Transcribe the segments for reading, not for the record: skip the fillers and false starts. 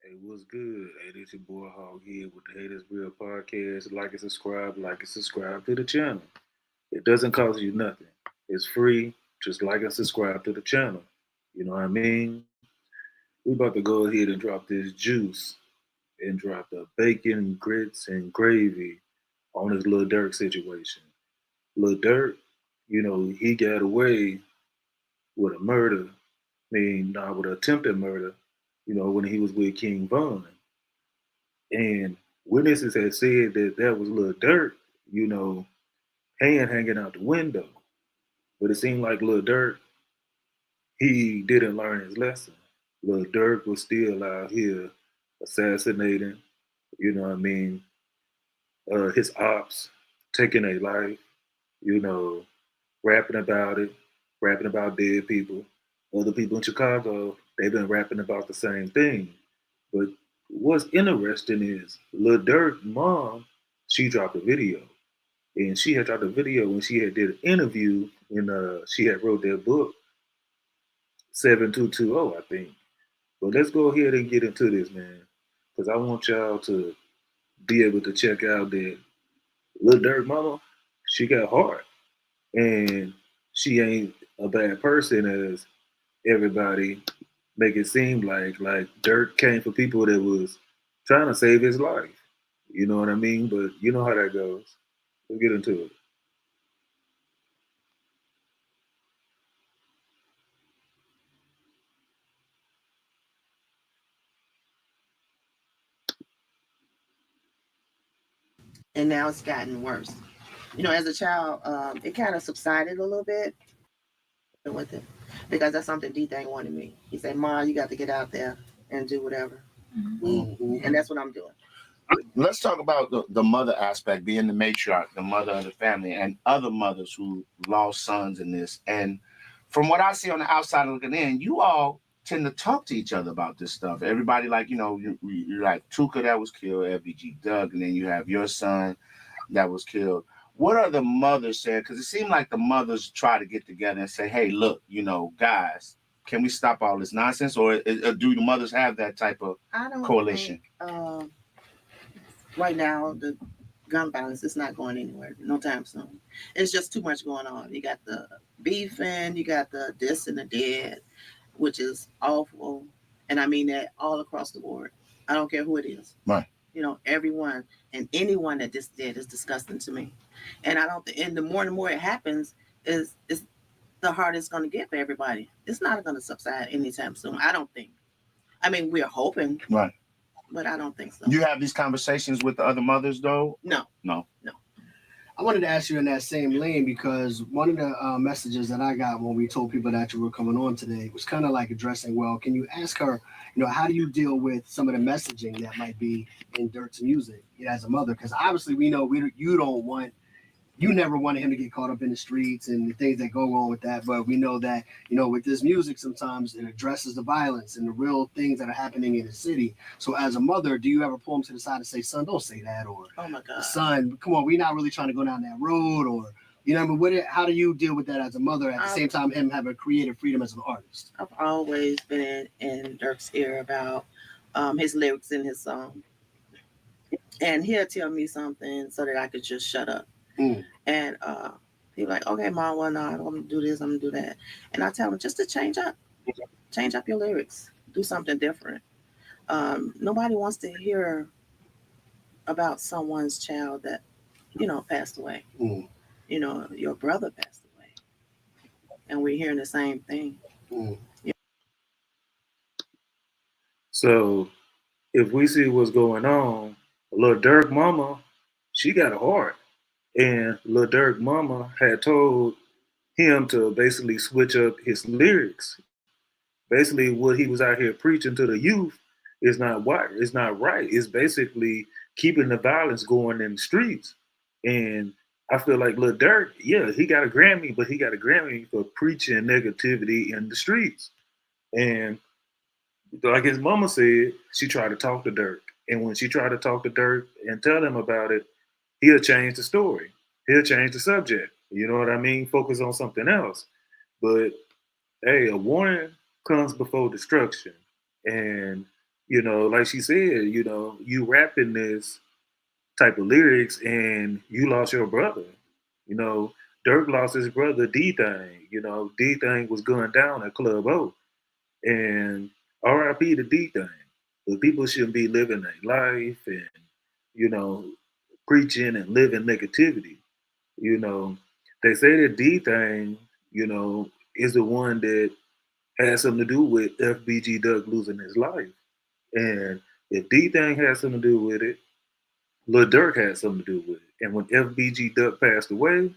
Hey, what's good? Hey, this your boy Hog here with the Haters Real Podcast. Like and subscribe to the channel. It doesn't cost you nothing. It's free. Just like and subscribe to the channel. You know what I mean? We about to go ahead and drop this juice and drop the bacon, grits, and gravy on this Lil Durk situation. Lil Durk, he got away with a murder. I mean, not with an attempted murder, when he was with King Von. And witnesses had said that that was Lil Durk, you know, hand hanging out the window. But it seemed like Lil Durk, he didn't learn his lesson. Lil Durk was still out here assassinating, you know what I mean, his ops, taking a life, you know, rapping about it, rapping about dead people. Other people in Chicago, they've been rapping about the same thing. But what's interesting is Lil Durk's mom, she dropped a video. And she had dropped a video when she had did an interview when she had wrote that book, 7220, I think. But let's go ahead and get into this, man. Because I want y'all to be able to check out that Lil Durk mama, she got heart. And she ain't a bad person as everybody make it seem like. Like Dirk came for people that was trying to save his life. You know what I mean? But you know how that goes. Let's get into it. And now it's gotten worse. As a child, it kind of subsided a little bit with it because that's something D-Thing wanted me. He said, "Ma, you got to get out there and do whatever," and that's what I'm doing. Let's talk about the mother aspect, being the matriarch, the mother of the family, and other mothers who lost sons in this. And from what I see on the outside looking in, you all tend to talk to each other about this stuff. Everybody, like, you're like Tuka that was killed, FBG Doug, and then you have your son that was killed. What are the mothers saying? Because it seemed like the mothers try to get together and say, hey, look, guys, can we stop all this nonsense? Or do the mothers have that type of I don't coalition? Think, right now, the gun violence is not going anywhere no time soon. It's just too much going on. You got the beefing, you got the this and the dead, which is awful. And I mean that all across the board. I don't care who it is. Right. Everyone and anyone that this did is disgusting to me. And I don't. And the more it happens, is the harder it's going to get for everybody. It's not going to subside anytime soon. I don't think. I mean, we're hoping, Right, but I don't think so. You have these conversations with the other mothers, though? No. I wanted to ask you in that same lane because one of the messages that I got when we told people that you were coming on today was kind of like addressing, well, can you ask her, how do you deal with some of the messaging that might be in Durk's music as a mother? Because obviously we know you never wanted him to get caught up in the streets and the things that go on with that. But we know that, with this music, sometimes it addresses the violence and the real things that are happening in the city. So as a mother, do you ever pull him to the side and say, son, don't say that? Or, oh my God, son, come on, we're not really trying to go down that road. Or, how do you deal with that as a mother at the same time him having creative freedom as an artist? I've always been in Dirk's ear about his lyrics in his song. And he'll tell me something so that I could just shut up. And he's like, okay, Mom, well, no, I'm going to do this, I'm going to do that. And I tell him just to change up your lyrics, do something different. Nobody wants to hear about someone's child that, passed away. Your brother passed away. And we're hearing the same thing. So if we see what's going on, Lil Durk mama, she got a heart. And Lil Durk mama had told him to basically switch up his lyrics. Basically, what he was out here preaching to the youth is not right. It's not right. It's basically keeping the violence going in the streets. And I feel like Lil Durk, yeah, he got a Grammy, but he got a Grammy for preaching negativity in the streets. And like his mama said, she tried to talk to Durk. And when she tried to talk to Durk and tell him about it, he'll change the story. He'll change the subject. You know what I mean? Focus on something else. But hey, a warning comes before destruction. And You know, like she said, you know, you rapping this type of lyrics and you lost your brother. You know, Dirk lost his brother D Thing. You know, D Thing was going down at Club O. And RIP to D Thing. But people shouldn't be living their life and, you know, preaching and living negativity. You know, they say that D Thing, you know, is the one that had something to do with FBG Duck losing his life. And if D Thing had something to do with it, Lil Durk had something to do with it. And when FBG Duck passed away,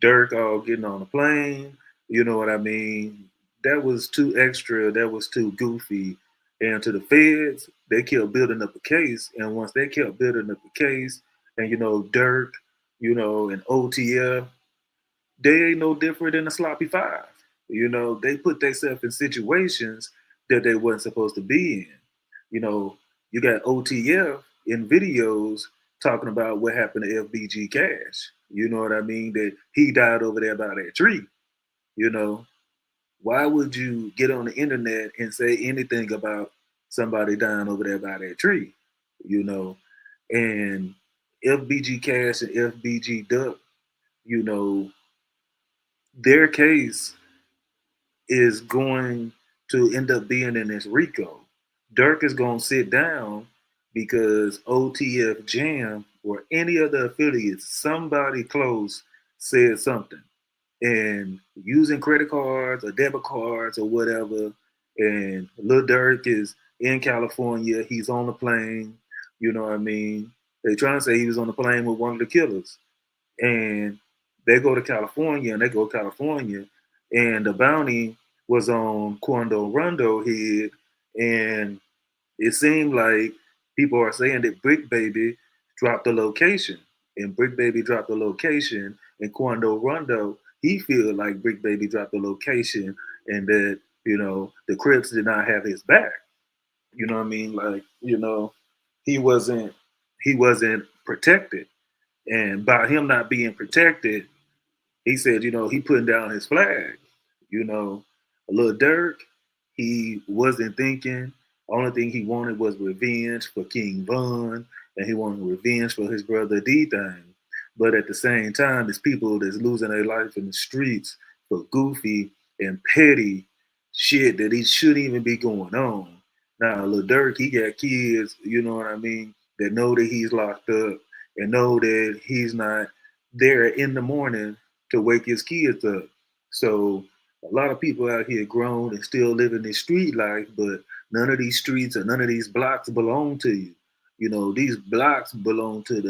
Dirk all getting on a plane, you know what I mean? That was too extra, that was too goofy. And to the feds, they kept building up a case. And once they kept building up a case, and you know, Dirk, you know, and OTF, they ain't no different than a sloppy five. You know, they put themselves in situations that they wasn't supposed to be in. You know, you got OTF in videos talking about what happened to FBG Cash. You know what I mean? That he died over there by that tree. You know, why would you get on the internet and say anything about somebody dying over there by that tree? You know, and FBG Cash and FBG Duck, you know, their case is going to end up being in this RICO. Dirk is going to sit down because OTF Jam or any other affiliates, somebody close said something. And using credit cards or debit cards or whatever, and Lil Durk is in California, he's on the plane, you know what I mean? They trying to say he was on the plane with one of the killers. And they go to California and they go to California and the bounty was on Quando Rondo head, and it seemed like people are saying that Brick Baby dropped the location, and Brick Baby dropped the location, and Quando Rondo he feel like Brick Baby dropped the location, and that you know the Crips did not have his back. You know what I mean? Like you know he wasn't protected, and by him not being protected, he said, you know, he putting down his flag. You know, a little Dirk, he wasn't thinking. Only thing he wanted was revenge for King Von, and he wanted revenge for his brother D Thing. But at the same time, there's people that's losing their life in the streets for goofy and petty shit that he shouldn't even be going on. Now, Lil Durk, he got kids, you know what I mean, that know that he's locked up and know that he's not there in the morning to wake his kids up. So a lot of people out here grown and still living this street life, but none of these streets or none of these blocks belong to you. You know, these blocks belong to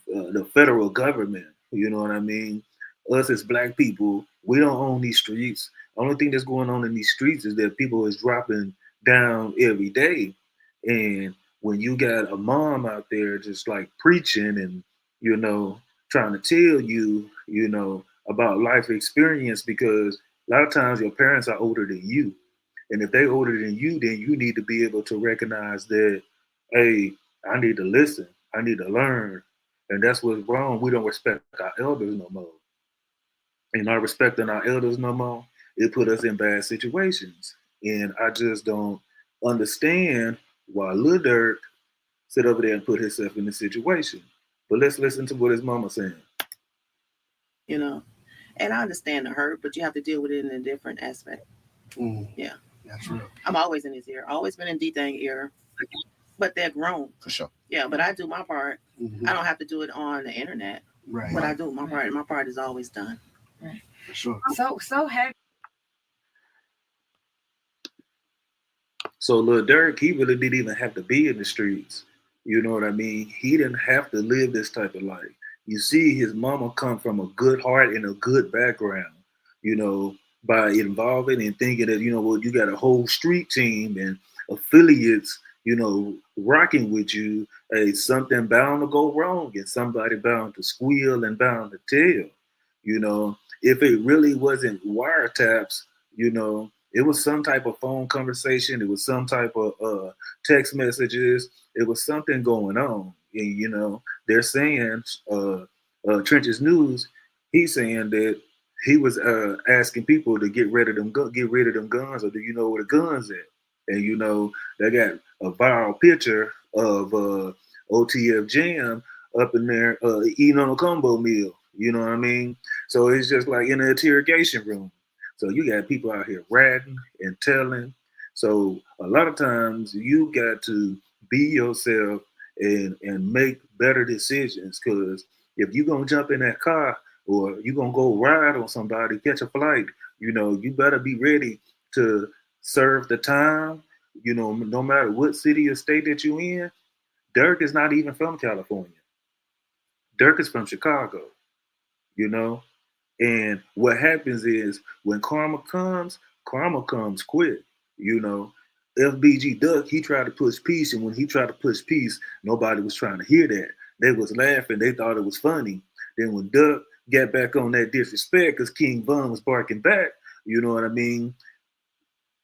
the federal government. You know what I mean? Us as black people, we don't own these streets. Only thing that's going on in these streets is that people is dropping down every day. And when you got a mom out there just like preaching and, you know, trying to tell you, you know, about life experience, because a lot of times your parents are older than you. And if they older than you, then you need to be able to recognize that, hey, I need to listen. I need to learn. And that's what's wrong. We don't respect our elders no more. And not respecting our elders no more, it put us in bad situations. And I just don't understand why Lil Durk sit over there and put himself in this situation. But let's listen to what his mama saying. You know, and I understand the hurt, but you have to deal with it in a different aspect. Yeah. That's real. I'm always in his ear. Always been in D-Thing ear. But they're grown. For sure. Yeah, but I do my part. I don't have to do it on the internet. Right. But I do my part, and my part is always done. Right. For sure. So heavy. So Lil Durk, he really didn't even have to be in the streets. You know what I mean? He didn't have to live this type of life. You see, his mama come from a good heart and a good background, you know, by involving and thinking that, you know, well, you got a whole street team and affiliates, you know, rocking with you. Hey, something bound to go wrong and somebody bound to squeal and bound to tell. You know, if it really wasn't wiretaps, you know, it was some type of phone conversation. It was some type of text messages. It was something going on. And, you know, they're saying, Trench's News, he's saying that he was asking people to get rid of them guns, or do you know where the guns at? And you know, they got a viral picture of OTF Jam up in there eating on a combo meal. You know what I mean? So it's just like in an interrogation room. So you got people out here ratting and telling. So a lot of times you got to be yourself and make better decisions. Because if you're gonna jump in that car or you're gonna go ride on somebody, catch a flight, you know, you better be ready to serve the time. You know, no matter what city or state that you're in. Durk is not even from California. Durk is from Chicago. You know, and what happens is when karma comes quick. You know, FBG Duck, he tried to push peace, and when he tried to push peace, nobody was trying to hear that. They was laughing. They thought it was funny. Then when Duck got back on that disrespect because King Von was barking back, you know what I mean?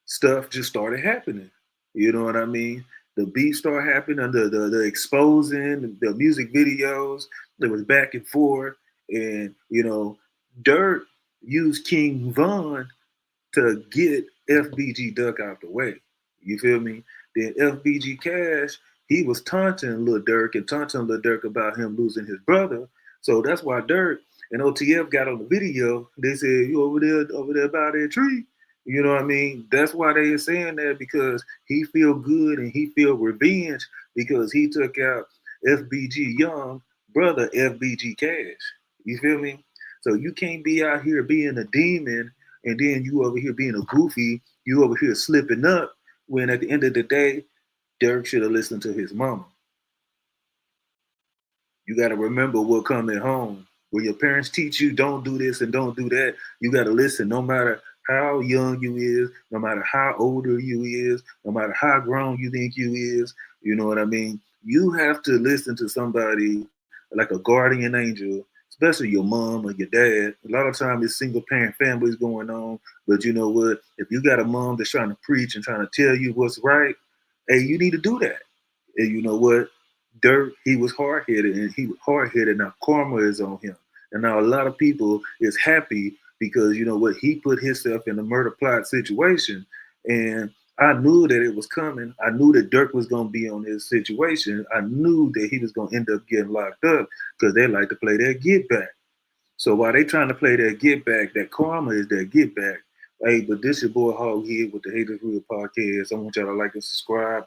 Stuff just started happening. You know what I mean? The beat started happening, the exposing, the music videos, there was back and forth. And, you know, Durk used King Von to get FBG Duck out the way. You feel me? Then FBG Cash, he was taunting Lil Durk and taunting Lil Durk about him losing his brother. So that's why Durk and OTF got on the video. They said, you over there by that tree. You know what I mean? That's why they are saying that, because he feel good and he feel revenge because he took out FBG Young brother FBG Cash. You feel me? So you can't be out here being a demon and then you over here being a goofy, you over here slipping up when at the end of the day, Durk should have listened to his mama. You got to remember what coming home. When your parents teach you don't do this and don't do that, you got to listen no matter how young you is, no matter how older you is, no matter how grown you think you is, you know what I mean? You have to listen to somebody like a guardian angel, especially your mom or your dad. A lot of times it's single parent families going on, but you know what? If you got a mom that's trying to preach and trying to tell you what's right, hey, you need to do that. And you know what? Durk, he was hard-headed, and he was hard-headed. Now karma is on him. And now a lot of people is happy because, you know what, he put himself in a murder plot situation. And I knew that it was coming. I knew that Durk was going to be on this situation. I knew that he was going to end up getting locked up because they like to play their get back. So while they trying to play their get back, that karma is their get back. Hey, but this your boy Hog here with the Haters Real Podcast. I want y'all to like and subscribe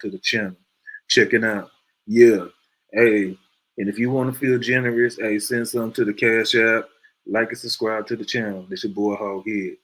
to the channel. Check it out. Yeah. Hey, and if you want to feel generous, hey, send some to the Cash App. Like and subscribe to the channel. This your boy Hog here.